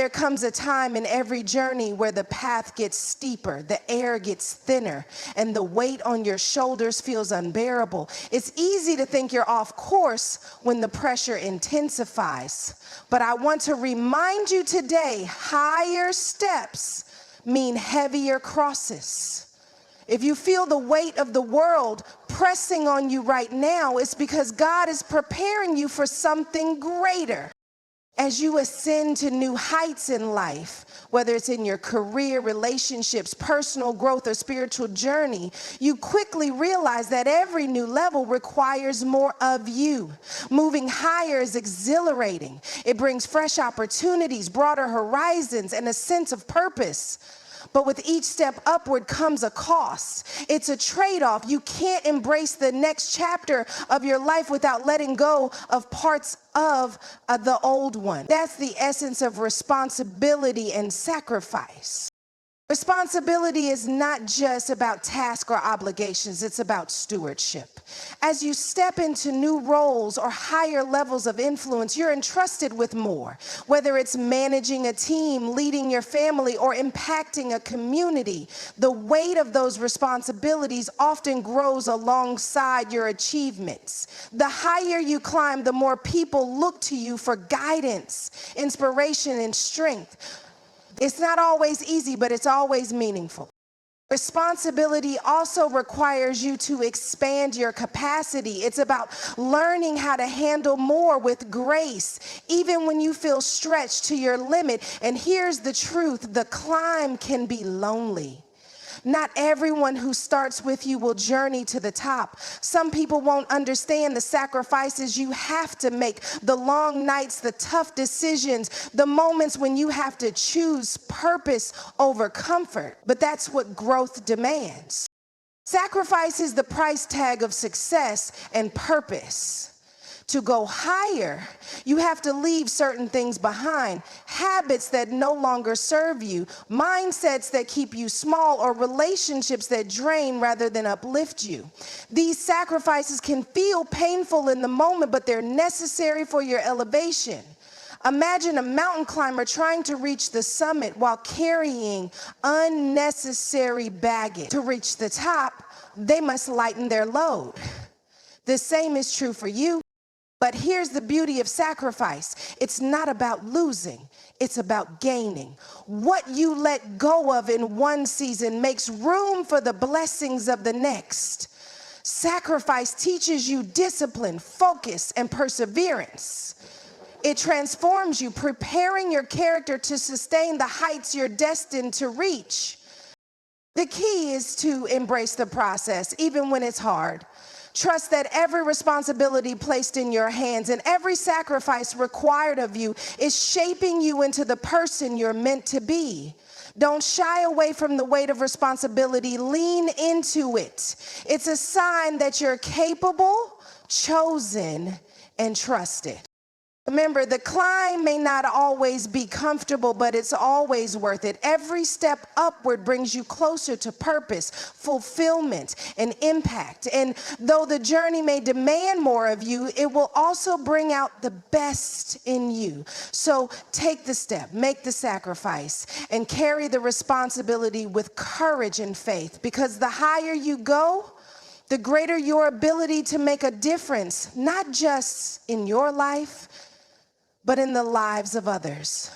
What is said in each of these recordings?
there comes a time in every journey where the path gets steeper, the air gets thinner, and the weight on your shoulders feels unbearable. It's easy to think you're off course when the pressure intensifies. But I want to remind you today, higher steps mean heavier crosses. If you feel the weight of the world pressing on you right now, it's because God is preparing you for something greater. As you ascend to new heights in life, whether it's in your career, relationships, personal growth, or spiritual journey, you quickly realize that every new level requires more of you. Moving higher is exhilarating. It brings fresh opportunities, broader horizons, and a sense of purpose. But with each step upward comes a cost. It's a trade-off. You can't embrace the next chapter of your life without letting go of parts of the old one. That's the essence of responsibility and sacrifice. Responsibility is not just about tasks or obligations, it's about stewardship. As you step into new roles or higher levels of influence, you're entrusted with more. Whether it's managing a team, leading your family, or impacting a community, the weight of those responsibilities often grows alongside your achievements. The higher you climb, the more people look to you for guidance, inspiration, and strength. It's not always easy, but it's always meaningful. Responsibility also requires you to expand your capacity. It's about learning how to handle more with grace, even when you feel stretched to your limit. And here's the truth, the climb can be lonely. Not everyone who starts with you will journey to the top. Some people won't understand the sacrifices you have to make, the long nights, the tough decisions, the moments when you have to choose purpose over comfort. But that's what growth demands. Sacrifice is the price tag of success and purpose. To go higher, you have to leave certain things behind, habits that no longer serve you, mindsets that keep you small, or relationships that drain rather than uplift you. These sacrifices can feel painful in the moment, but they're necessary for your elevation. Imagine a mountain climber trying to reach the summit while carrying unnecessary baggage. To reach the top, they must lighten their load. The same is true for you. But here's the beauty of sacrifice. It's not about losing, it's about gaining. What you let go of in one season makes room for the blessings of the next. Sacrifice teaches you discipline, focus, and perseverance. It transforms you, preparing your character to sustain the heights you're destined to reach. The key is to embrace the process, even when it's hard. Trust that every responsibility placed in your hands and every sacrifice required of you is shaping you into the person you're meant to be. Don't shy away from the weight of responsibility. Lean into it. It's a sign that you're capable, chosen, and trusted. Remember, the climb may not always be comfortable, but it's always worth it. Every step upward brings you closer to purpose, fulfillment, and impact. And though the journey may demand more of you, it will also bring out the best in you. So take the step, make the sacrifice, and carry the responsibility with courage and faith. Because the higher you go, the greater your ability to make a difference, not just in your life, but in the lives of others.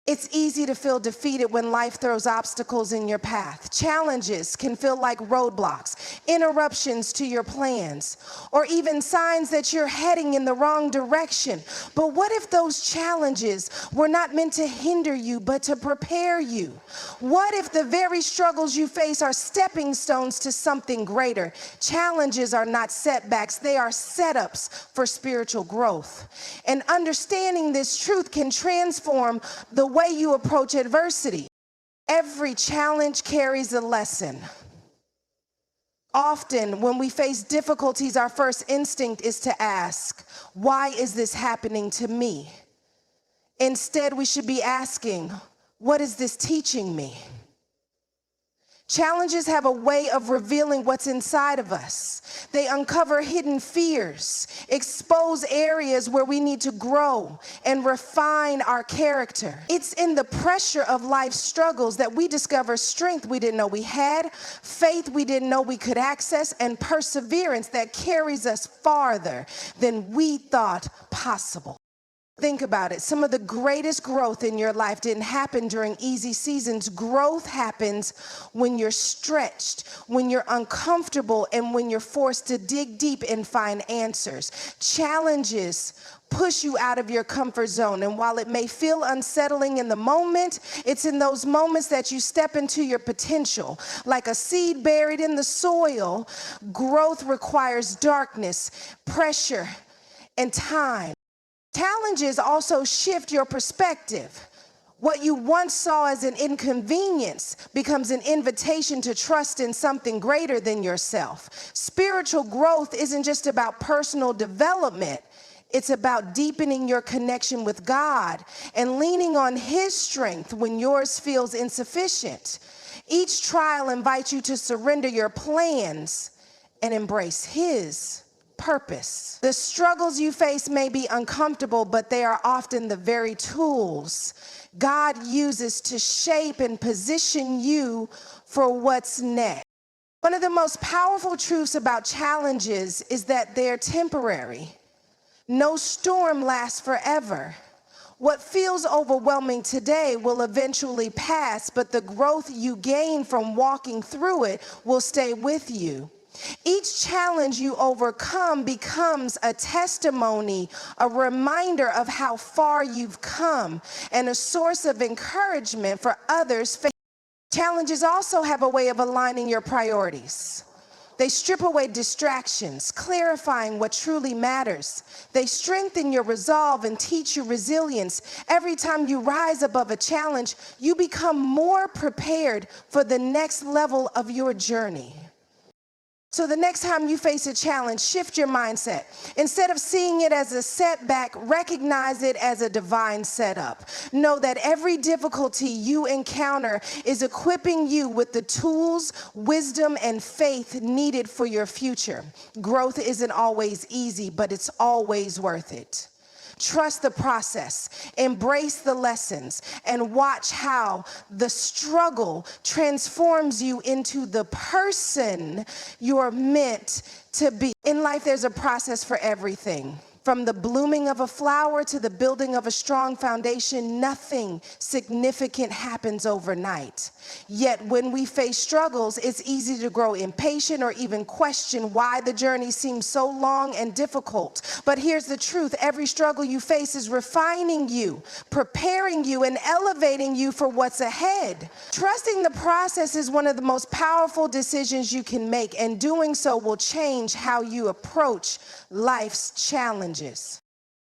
It's easy to feel defeated when life throws obstacles in your path. Challenges can feel like roadblocks, interruptions to your plans, or even signs that you're heading in the wrong direction. But what if those challenges were not meant to hinder you, but to prepare you? What if the very struggles you face are stepping stones to something greater? Challenges are not setbacks, they are setups for spiritual growth. And understanding this truth can transform the way you approach adversity. Every challenge carries a lesson. Often, when we face difficulties, our first instinct is to ask, why is this happening to me? Instead, we should be asking, what is this teaching me? Challenges have a way of revealing what's inside of us. They uncover hidden fears, expose areas where we need to grow and refine our character. It's in the pressure of life's struggles that we discover strength we didn't know we had, faith we didn't know we could access, and perseverance that carries us farther than we thought possible. Think about it. Some of the greatest growth in your life didn't happen during easy seasons. Growth happens when you're stretched, when you're uncomfortable, and when you're forced to dig deep and find answers. Challenges push you out of your comfort zone. And while it may feel unsettling in the moment, it's in those moments that you step into your potential. Like a seed buried in the soil, growth requires darkness, pressure, and time. Challenges also shift your perspective. What you once saw as an inconvenience becomes an invitation to trust in something greater than yourself. Spiritual growth isn't just about personal development. It's about deepening your connection with God and leaning on His strength when yours feels insufficient. Each trial invites you to surrender your plans and embrace His purpose. The struggles you face may be uncomfortable, but they are often the very tools God uses to shape and position you for what's next. One of the most powerful truths about challenges is that they're temporary. No storm lasts forever. What feels overwhelming today will eventually pass, but the growth you gain from walking through it will stay with you. Each challenge you overcome becomes a testimony, a reminder of how far you've come, and a source of encouragement for others. Challenges also have a way of aligning your priorities. They strip away distractions, clarifying what truly matters. They strengthen your resolve and teach you resilience. Every time you rise above a challenge, you become more prepared for the next level of your journey. So the next time you face a challenge, shift your mindset. Instead of seeing it as a setback, recognize it as a divine setup. Know that every difficulty you encounter is equipping you with the tools, wisdom, and faith needed for your future. Growth isn't always easy, but it's always worth it. Trust the process, embrace the lessons, and watch how the struggle transforms you into the person you're meant to be. In life, there's a process for everything. From the blooming of a flower to the building of a strong foundation, nothing significant happens overnight. Yet when we face struggles, it's easy to grow impatient or even question why the journey seems so long and difficult. But here's the truth. Every struggle you face is refining you, preparing you, and elevating you for what's ahead. Trusting the process is one of the most powerful decisions you can make, and doing so will change how you approach life's challenges.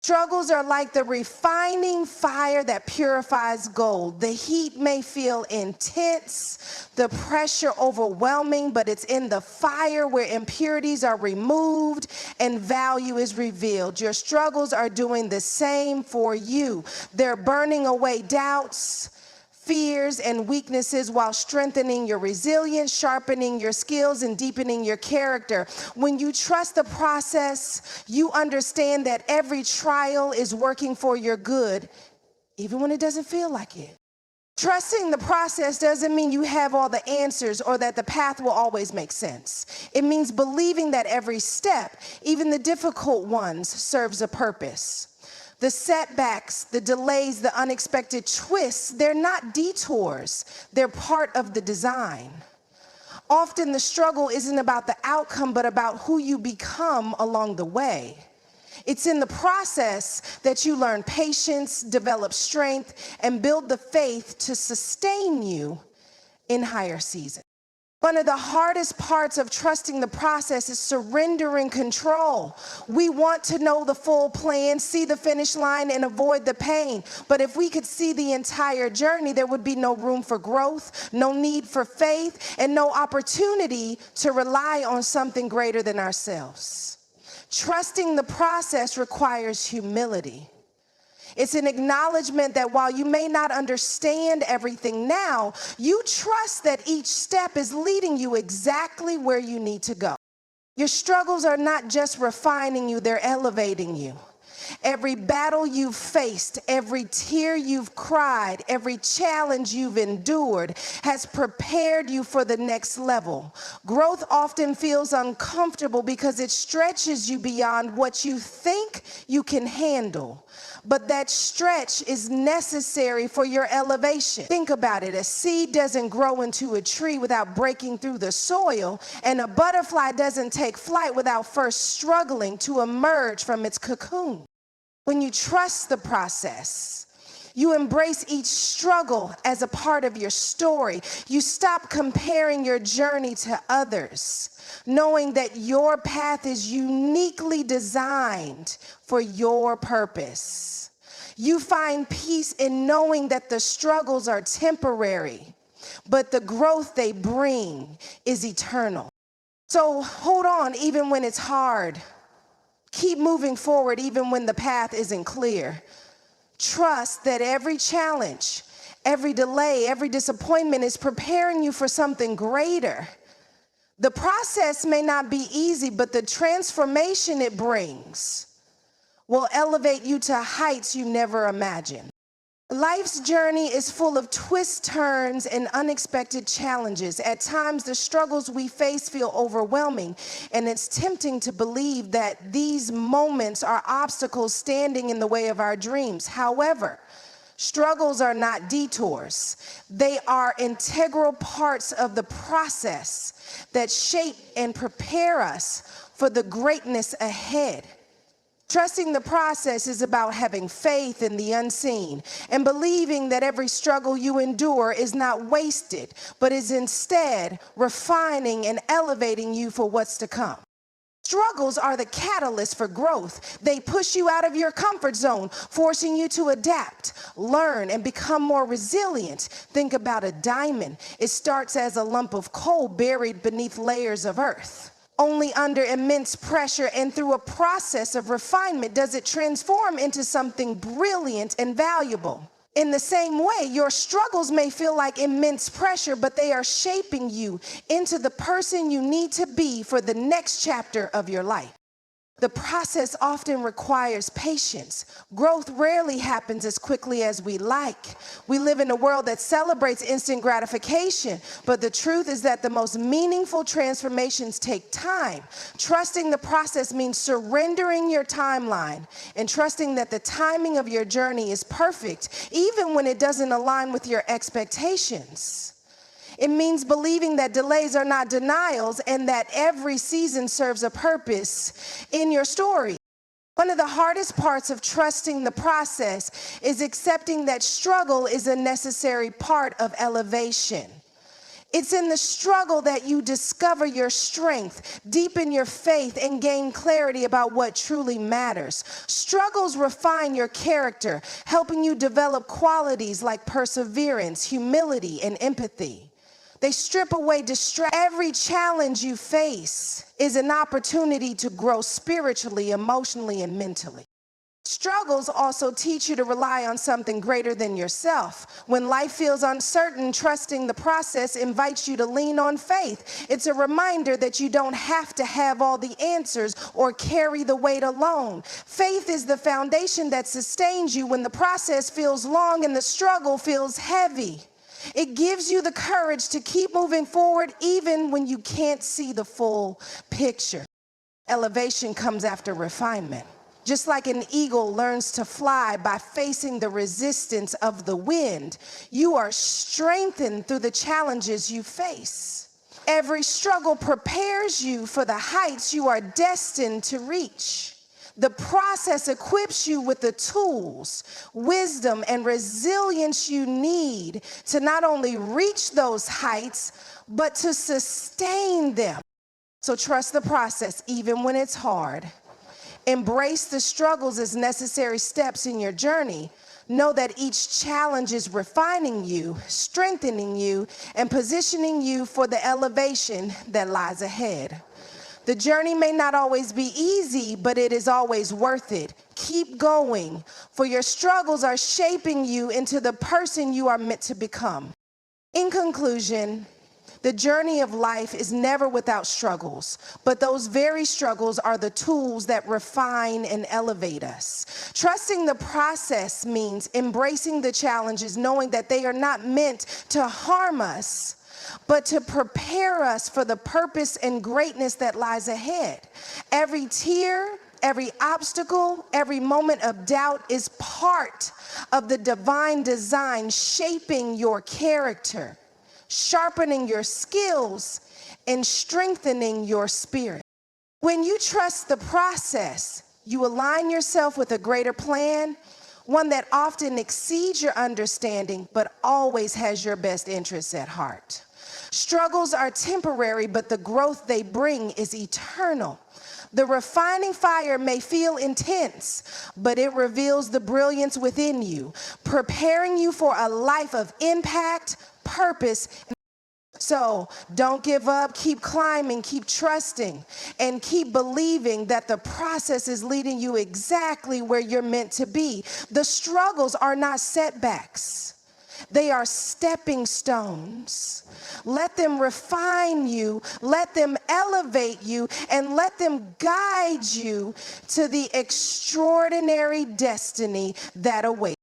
Struggles are like the refining fire that purifies gold. The heat may feel intense, the pressure overwhelming, but it's in the fire where impurities are removed and value is revealed. Your struggles are doing the same for you. They're burning away doubts, fears, and weaknesses while strengthening your resilience, sharpening your skills, and deepening your character. When you trust the process, you understand that every trial is working for your good, even when it doesn't feel like it. Trusting the process doesn't mean you have all the answers or that the path will always make sense. It means believing that every step, even the difficult ones, serves a purpose. The setbacks, the delays, the unexpected twists, they're not detours. They're part of the design. Often the struggle isn't about the outcome, but about who you become along the way. It's in the process that you learn patience, develop strength, and build the faith to sustain you in higher seasons. One of the hardest parts of trusting the process is surrendering control. We want to know the full plan, see the finish line, and avoid the pain. But if we could see the entire journey, there would be no room for growth, no need for faith, and no opportunity to rely on something greater than ourselves. Trusting the process requires humility. It's an acknowledgement that while you may not understand everything now, you trust that each step is leading you exactly where you need to go. Your struggles are not just refining you, they're elevating you. Every battle you've faced, every tear you've cried, every challenge you've endured has prepared you for the next level. Growth often feels uncomfortable because it stretches you beyond what you think you can handle. But that stretch is necessary for your elevation. Think about it. A seed doesn't grow into a tree without breaking through the soil, and a butterfly doesn't take flight without first struggling to emerge from its cocoon. When you trust the process, you embrace each struggle as a part of your story. You stop comparing your journey to others, knowing that your path is uniquely designed for your purpose. You find peace in knowing that the struggles are temporary, but the growth they bring is eternal. So hold on even when it's hard. Keep moving forward even when the path isn't clear. Trust that every challenge, every delay, every disappointment is preparing you for something greater. The process may not be easy, but the transformation it brings will elevate you to heights you never imagined. Life's journey is full of twists, turns, and unexpected challenges. At times, the struggles we face feel overwhelming, and it's tempting to believe that these moments are obstacles standing in the way of our dreams. However, struggles are not detours. They are integral parts of the process that shape and prepare us for the greatness ahead. Trusting the process is about having faith in the unseen and believing that every struggle you endure is not wasted, but is instead refining and elevating you for what's to come. Struggles are the catalyst for growth. They push you out of your comfort zone, forcing you to adapt, learn, and become more resilient. Think about a diamond. It starts as a lump of coal buried beneath layers of earth. Only under immense pressure and through a process of refinement does it transform into something brilliant and valuable. In the same way, your struggles may feel like immense pressure, but they are shaping you into the person you need to be for the next chapter of your life. The process often requires patience. Growth rarely happens as quickly as we like. We live in a world that celebrates instant gratification, but the truth is that the most meaningful transformations take time. Trusting the process means surrendering your timeline and trusting that the timing of your journey is perfect, even when it doesn't align with your expectations. It means believing that delays are not denials and that every season serves a purpose in your story. One of the hardest parts of trusting the process is accepting that struggle is a necessary part of elevation. It's in the struggle that you discover your strength, deepen your faith, and gain clarity about what truly matters. Struggles refine your character, helping you develop qualities like perseverance, humility, and empathy. They strip away distraction. Every challenge you face is an opportunity to grow spiritually, emotionally, and mentally. Struggles also teach you to rely on something greater than yourself. When life feels uncertain, trusting the process invites you to lean on faith. It's a reminder that you don't have to have all the answers or carry the weight alone. Faith is the foundation that sustains you when the process feels long and the struggle feels heavy. It gives you the courage to keep moving forward even when you can't see the full picture. Elevation comes after refinement. Just like an eagle learns to fly by facing the resistance of the wind, you are strengthened through the challenges you face. Every struggle prepares you for the heights you are destined to reach. The process equips you with the tools, wisdom, and resilience you need to not only reach those heights, but to sustain them. So trust the process even when it's hard. Embrace the struggles as necessary steps in your journey. Know that each challenge is refining you, strengthening you, and positioning you for the elevation that lies ahead. The journey may not always be easy, but it is always worth it. Keep going, for your struggles are shaping you into the person you are meant to become. In conclusion, the journey of life is never without struggles, but those very struggles are the tools that refine and elevate us. Trusting the process means embracing the challenges, knowing that they are not meant to harm us, but to prepare us for the purpose and greatness that lies ahead. Every tear, every obstacle, every moment of doubt is part of the divine design shaping your character, sharpening your skills, and strengthening your spirit. When you trust the process, you align yourself with a greater plan, one that often exceeds your understanding, but always has your best interests at heart. Struggles are temporary, but the growth they bring is eternal. The refining fire may feel intense, but it reveals the brilliance within you, preparing you for a life of impact, purpose. So don't give up, keep climbing, keep trusting, and keep believing that the process is leading you exactly where you're meant to be. The struggles are not setbacks. They are stepping stones. Let them refine you, let them elevate you, and let them guide you to the extraordinary destiny that awaits.